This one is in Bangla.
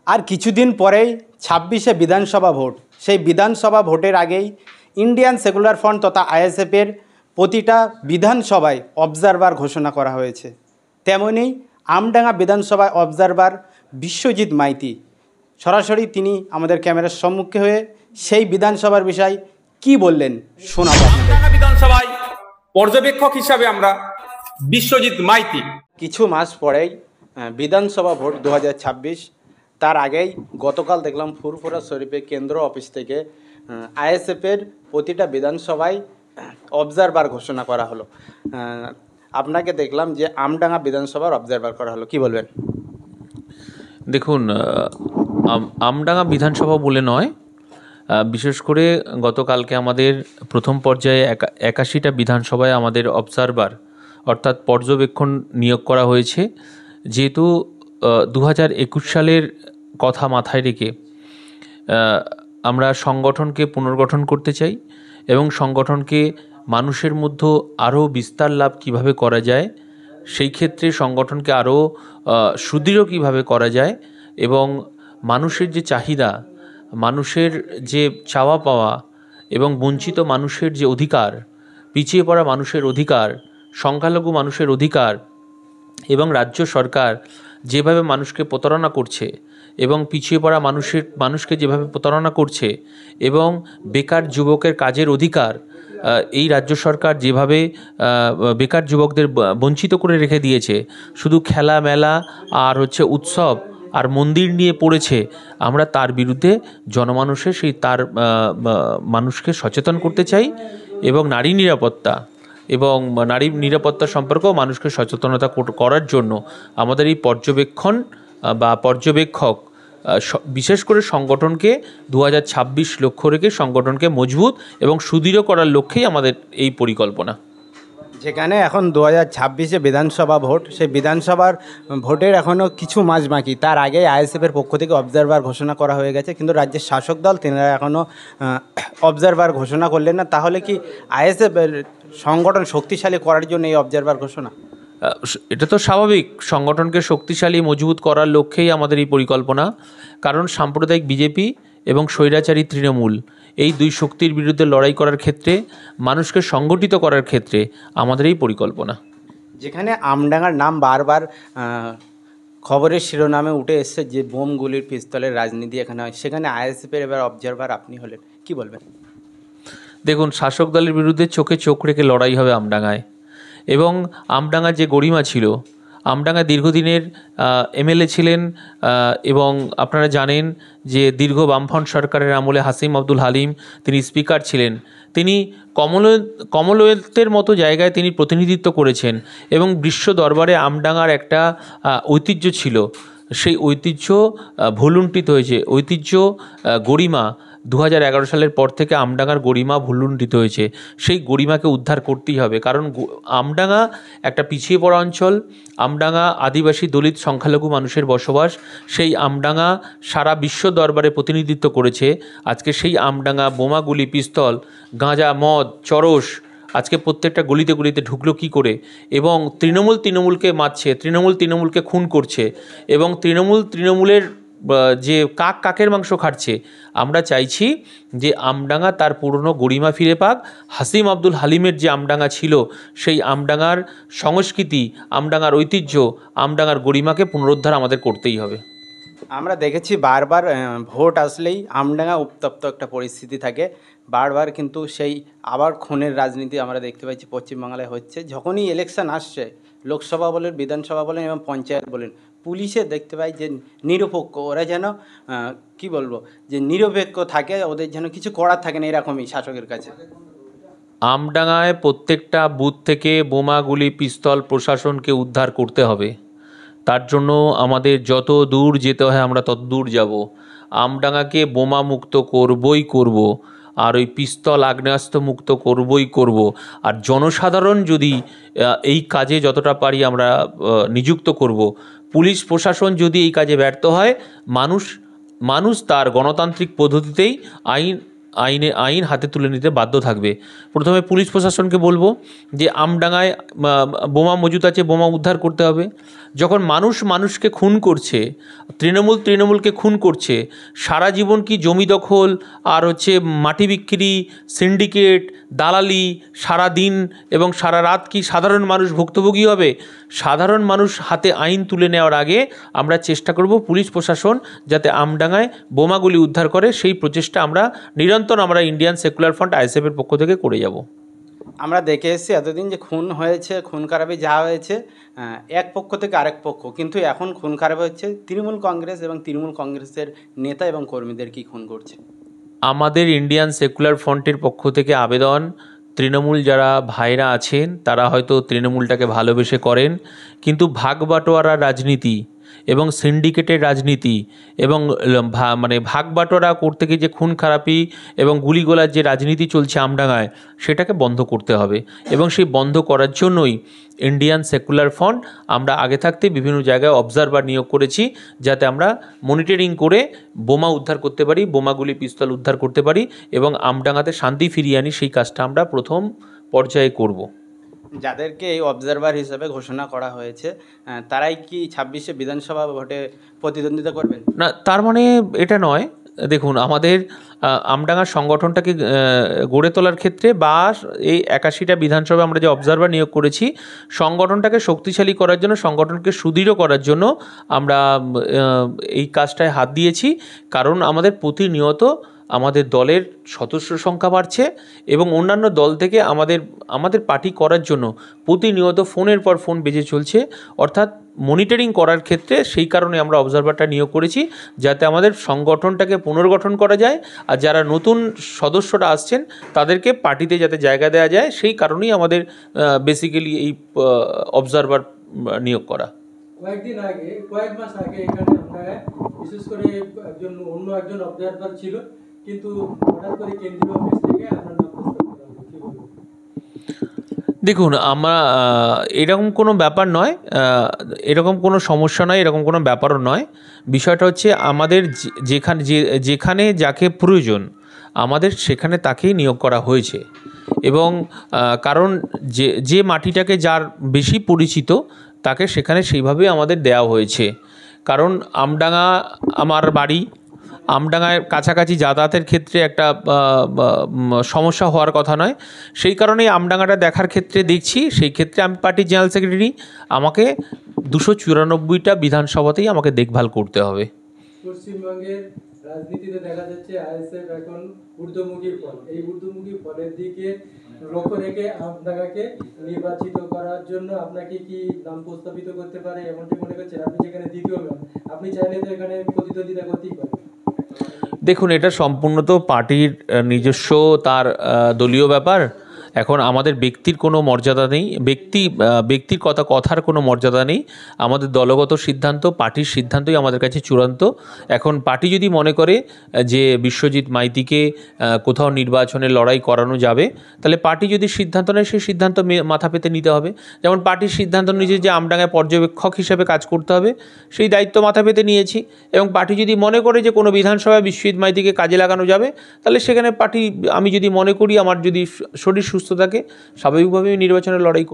আর কিছুদিন পরেই 26শে বিধানসভা ভোট। সেই বিধানসভা ভোটের আগেই ইন্ডিয়ান সেকুলার ফ্রন্ট তথা আইএসএফের প্রতিটা বিধানসভায় অবজারভার ঘোষণা করা হয়েছে। তেমনি আমডাঙ্গা বিধানসভায় অবজারভার বিশ্বজিৎ মাইতি সরাসরি তিনি আমাদের ক্যামেরার সম্মুখে হয়ে সেই বিধানসভার বিষয় কি বললেন শোনাবো। আমডাঙ্গা বিধানসভায় পর্যবেক্ষক হিসাবে আমরা বিশ্বজিৎ মাইতি। কিছু মাস পরেই বিধানসভা ভোট 2026। তার আগেই গতকাল দেখলাম ফুরফুরা শরীফে কেন্দ্র অফিস থেকে আইএসএফের প্রতিটা বিধানসভায় অবজারভার ঘোষণা করা হলো। আপনাকে দেখলাম যে আমডাঙ্গা বিধানসভার অবজারভার করা হলো, কি বলবেন? দেখুন, আমডাঙ্গা বিধানসভা বলে নয়, বিশেষ করে গতকালকে আমাদের প্রথম পর্যায়ে 81টা বিধানসভায় আমাদের অবজারভার অর্থাৎ পর্যবেক্ষণ নিয়োগ করা হয়েছে। যেহেতু 2021 সালের কথা মাথায় রেখে আমরা সংগঠনকে পুনর্গঠন করতে চাই এবং সংগঠনকে মানুষের মধ্যে আরও বিস্তার লাভ কীভাবে করা যায়, সেই ক্ষেত্রে সংগঠনকে আরও সুদৃঢ় কীভাবে করা যায় এবং মানুষের যে চাহিদা, মানুষের যে চাওয়া পাওয়া এবং বঞ্চিত মানুষের যে অধিকার, পিছিয়ে পড়া মানুষের অধিকার, সংখ্যালঘু মানুষের অধিকার এবং রাজ্য সরকার যেভাবে মানুষকে প্রতারণা করছে এবং পিছিয়ে পড়া মানুষকে যেভাবে প্রতারণা করছে এবং বেকার যুবকের কাজের অধিকার এই রাজ্য সরকার যেভাবে বেকার যুবকদের বঞ্চিত করে রেখে দিয়েছে, শুধু খেলা মেলা আর উৎসব আর মন্দির নিয়ে পড়েছে, আমরা তার বিরুদ্ধে জনমানুষের তার মানুষকে সচেতন করতে চাই এবং নারী নিরাপত্তা সম্পর্কেও মানুষকে সচেতনতা করার জন্য আমাদের এই পর্যবেক্ষণ বা পর্যবেক্ষক বিশেষ করে সংগঠনকে 2026 লক্ষ্য রেখে সংগঠনকে মজবুত এবং সুদৃঢ় করার লক্ষ্যেই আমাদের এই পরিকল্পনা। যেখানে এখন 2026-এ বিধানসভা ভোট, সেই বিধানসভার ভোটের এখনও কিছু মাস বাকি। তার আগে আইএসএফের পক্ষ থেকে অবজারভার ঘোষণা করা হয়ে গেছে, কিন্তু রাজ্যের শাসক দল তেনারা এখনও অবজারভার ঘোষণা করলেন না। তাহলে কি আইএসএফের সংগঠন শক্তিশালী করার জন্য এই অবজারভার ঘোষণা? এটা তো স্বাভাবিক, সংগঠনকে শক্তিশালী মজবুত করার লক্ষ্যেই আমাদের এই পরিকল্পনা। কারণ সাম্প্রদায়িক বিজেপি এবং স্বৈরাচারী তৃণমূল এই দুই শক্তির বিরুদ্ধে লড়াই করার ক্ষেত্রে, মানুষকে সংগঠিত করার ক্ষেত্রে আমাদের এই পরিকল্পনা। যেখানে আমডাঙ্গার নাম বারবার খবরের শিরোনামে উঠে এসছে যে বোম গুলির পিস্তলের রাজনীতি এখানে হয়, সেখানে আইএসএফের এবার অবজারভার আপনি হলেন, কি বলবেন? দেখুন, শাসক দলের বিরুদ্ধে চোখে চোখ রেখে লড়াই হবে আমডাঙ্গায়। এবং আমডাঙ্গার যে গরিমা ছিল, আমডাঙ্গা দীর্ঘদিনের এমএলএ ছিলেন এবং আপনারা জানেন যে দীর্ঘ বামফ্রন্ট সরকারের আমলে হাসিম আব্দুল হালিম তিনি স্পিকার ছিলেন। তিনি কমনওয়েলথের মতো জায়গায় তিনি প্রতিনিধিত্ব করেছেন এবং বিশ্ব দরবারে আমডাঙ্গার একটা ঐতিহ্য ছিল, সেই ঐতিহ্য ভুলুণ্ঠিত হয়েছে। ঐতিহ্য গরিমা 2011 সালের পর থেকে আমডাঙ্গার গরিমা ভুলুণ্ঠিত হয়েছে। সেই গরিমাকে উদ্ধার করতেই হবে, কারণ আমডাঙ্গা একটা পিছিয়ে পড়া অঞ্চল। আমডাঙ্গা আদিবাসী দলিত সংখ্যালঘু মানুষের বসবাস। সেই আমডাঙ্গা সারা বিশ্ব দরবারে প্রতিনিধিত্ব করেছে। আজকে সেই আমডাঙ্গা বোমাগুলি, পিস্তল, গাঁজা, মদ, চরস আজকে প্রত্যেকটা গলিতে গলিতে ঢুকলো কী করে? এবং তৃণমূলকে মারছে, তৃণমূলকে খুন করছে এবং তৃণমূলের যে কাকের মাংস খাচ্ছে। আমরা চাইছি যে আমডাঙ্গা তার পুরনো গরিমা ফিরে পাক। হাসিম আব্দুল হালিমের যে আমডাঙ্গা ছিল, সেই আমডাঙ্গার সংস্কৃতি, আমডাঙ্গার ঐতিহ্য, আমডাঙ্গার গরিমাকে পুনরুদ্ধার আমাদের করতেই হবে। আমরা দেখেছি বারবার ভোট আসলেই আমডাঙ্গা উত্তপ্ত একটা পরিস্থিতি থাকে বারবার, কিন্তু সেই আবার খুনের রাজনীতি আমরা দেখতে পাচ্ছি পশ্চিমবাংলায় হচ্ছে। যখনই ইলেকশন আসছে, লোকসভা বলেন, বিধানসভা বলেন এবং পঞ্চায়েত বলেন, পুলিশে দেখতে পাই যে নিরপেক্ষ, ওরা যেন কি বলবো, যে নিরপেক্ষ থাকে, ওদের যেন কিছু করার থাকে না, এরকমই শাসকের কাছে। আমডাঙ্গায় প্রত্যেকটা বুথ থেকে বোমাগুলি, পিস্তল প্রশাসনকে উদ্ধার করতে হবে। তার জন্য আমাদের যত দূর যেতে হয় আমরা তত দূর যাব। আমডাঙ্গাকে বোমা মুক্ত করব, আর ওই পিস্তল আগ্নেয়াস্ত্র মুক্ত করব। আর জনসাধারণ যদি এই কাজে যতটা পারি আমরা নিযুক্ত করব। পুলিশ প্রশাসন যদি এই কাজে ব্যর্থ হয়, মানুষ তার গণতান্ত্রিক পদ্ধতিতেই আইন হাতে তুলে নিতে বাধ্য থাকবে। প্রথমে পুলিশ প্রশাসনকে বলবো যে আমডাঙ্গায় বোমা মজুত আছে, বোমা উদ্ধার করতে হবে। যখন মানুষকে খুন করছে, তৃণমূলকে খুন করছে, সারা জীবন কি জমি দখল আর মাটি বিক্রি, সিন্ডিকেট, দালালি সারা দিন এবং সারা রাত কি সাধারণ মানুষ ভুক্তভোগী হবে? সাধারণ মানুষ হাতে আইন তুলে নেওয়ার আগে আমরা চেষ্টা করব পুলিশ প্রশাসন যাতে আমডাঙ্গায় বোমাগুলি উদ্ধার করে, সেই প্রচেষ্টা নিরন্তর আমরা ইন্ডিয়ান সেকুলার ফ্রন্ট আইএসএফের পক্ষ থেকে করে যাব। আমরা দেখে এসেছি এতদিন যে খুন হয়েছে, খুন খারাপি যা হয়েছে এক পক্ষ থেকে আরেক পক্ষ, কিন্তু এখন খুন খারাপ হচ্ছে তৃণমূল কংগ্রেস এবং তৃণমূল কংগ্রেসের নেতা এবং কর্মীদের কি খুন করছে। আমাদের ইন্ডিয়ান সেকুলার ফ্রন্টের পক্ষ থেকে আবেদন, তৃণমূল যারা ভাইরা আছেন তারা হয়তো তৃণমূলটাকে ভালোবেসে করেন, কিন্তু ভাগ বাটোয়ারা রাজনীতি এবং সিন্ডিকেটের রাজনীতি এবং ভাগ বাটোয়ারা করতে গিয়ে যে খুন খারাপি এবং গুলিগোলার যে রাজনীতি চলছে আমডাঙ্গায়, সেটাকে বন্ধ করতে হবে। এবং সেই বন্ধ করার জন্যই ইন্ডিয়ান সেকুলার ফ্রন্ট আমরা আগে থাকতে বিভিন্ন জায়গায় অবজারভার নিয়োগ করেছি, যাতে আমরা মনিটরিং করে বোমা উদ্ধার করতে পারি, বোমাগুলি পিস্তল উদ্ধার করতে পারি এবং আমডাঙ্গাতে শান্তি ফিরিয়ে আনি। সেই কাজটা আমরা প্রথম পর্যায়ে করব। যাদেরকে এই অবজারভার হিসেবে ঘোষণা করা হয়েছে তারাই কি 26শে বিধানসভা ভোটে প্রতিদ্বন্দ্বিতা করবেন? না, তার মানে এটা নয়। দেখুন, আমাদের আমডাঙ্গার সংগঠনটাকে গড়ে তোলার ক্ষেত্রে বা এই 81টা বিধানসভায় আমরা যে অবজারভার নিয়োগ করেছি, সংগঠনটাকে শক্তিশালী করার জন্য, সংগঠনকে সুদৃঢ় করার জন্য আমরা এই কাজটায় হাত দিয়েছি। কারণ আমাদের প্রতিনিয়ত আমাদের দলের সদস্য সংখ্যা বাড়ছে এবং অন্যান্য দল থেকে আমাদের পার্টি করার জন্য প্রতিনিয়ত ফোনের পর ফোন বেজে চলছে, অর্থাৎ মনিটরিং করার ক্ষেত্রে। সেই কারণে আমরা অবজারভারটা নিয়োগ করেছি, যাতে আমাদের সংগঠনটাকে পুনর্গঠন করা যায় আর যারা নতুন সদস্যরা আসছেন তাদেরকে পার্টিতে যাতে জায়গা দেওয়া যায়, সেই কারণেই আমাদের বেসিক্যালি এই অবজারভার নিয়োগ করা। কয়েক মাস আগে এখানে আমরা বিশেষ করে অন্য একজন অবজারভার ছিল, কিন্তু হঠাৎ করে কেন্দ্রীয় অফিস থেকে আমরা দেখুন, আমরা এরকম কোনো ব্যাপার নয়, এরকম কোনো সমস্যা নয়, এরকম কোনো ব্যাপারও নয়। বিষয়টা হচ্ছে আমাদের যেখানে যাকে প্রয়োজন আমাদের সেখানে তাকেই নিয়োগ করা হয়েছে। এবং কারণ যে মাটিটাকে যার বেশি পরিচিত তাকে সেখানে সেইভাবেই আমাদের দেওয়া হয়েছে। কারণ আমডাঙ্গা আমার বাড়ি, আমডাঙ্গায় কাছাকাছি যাতায়াতের ক্ষেত্রে একটা সমস্যা হওয়ার কথা নয়। সেই কারণেই আমডাঙ্গাটা দেখার ক্ষেত্রে দেখছি। সেই ক্ষেত্রে আমি পার্টির জেনারেল সেক্রেটারি, আমাকে 294টা বিধানসভাতেই আমাকে দেখভাল করতে হবে। পশ্চিমবঙ্গের রাজনীতিতে দেখা যাচ্ছে আইএসএফ এখন ঊর্ধ্বমুখী ফল, এই ঊর্ধ্বমুখী ফলের দিকে লক্ষ্য রেখে আমডাঙ্গাকে নির্বাচিত করার জন্য আপনাকে কি নাম প্রস্তাবিত করতে পারে এমনটি মনে করছেন? আপনি যেখানে দ্বিতীয় ম্যান, আপনি চাইলে তো এখানে প্রতিদ্বন্দ্বিতা করতেই পারেন। দেখুন, এটা সম্পূর্ণ তো পার্টির নিজস্ব তার দলীয় ব্যাপার। এখন আমাদের ব্যক্তির কোনো মর্যাদা নেই, ব্যক্তির কথার কোনো মর্যাদা নেই। আমাদের দলগত সিদ্ধান্ত, পার্টির সিদ্ধান্তই আমাদের কাছে চূড়ান্ত। এখন পার্টি যদি মনে করে যে বিশ্বজিৎ মাইতিকে কোথাও নির্বাচনের লড়াই করানো যাবে, তাহলে পার্টি যদি সিদ্ধান্ত নেয় সেই সিদ্ধান্ত মাথা পেতে নিতে হবে। যেমন পার্টির সিদ্ধান্ত নিয়েছে যে আমডাঙ্গায় পর্যবেক্ষক হিসেবে কাজ করতে হবে, সেই দায়িত্ব মাথা পেতে নিয়েছি। এবং পার্টি যদি মনে করে যে কোনো বিধানসভায় বিশ্বজিৎ মাইতিকে কাজে লাগানো যাবে, তাহলে সেখানে পার্টি, আমি যদি মনে করি আমার যদি শরীর সুস্থ থাকে, স্বাভাবিকভাবে নির্বাচনের লড়াই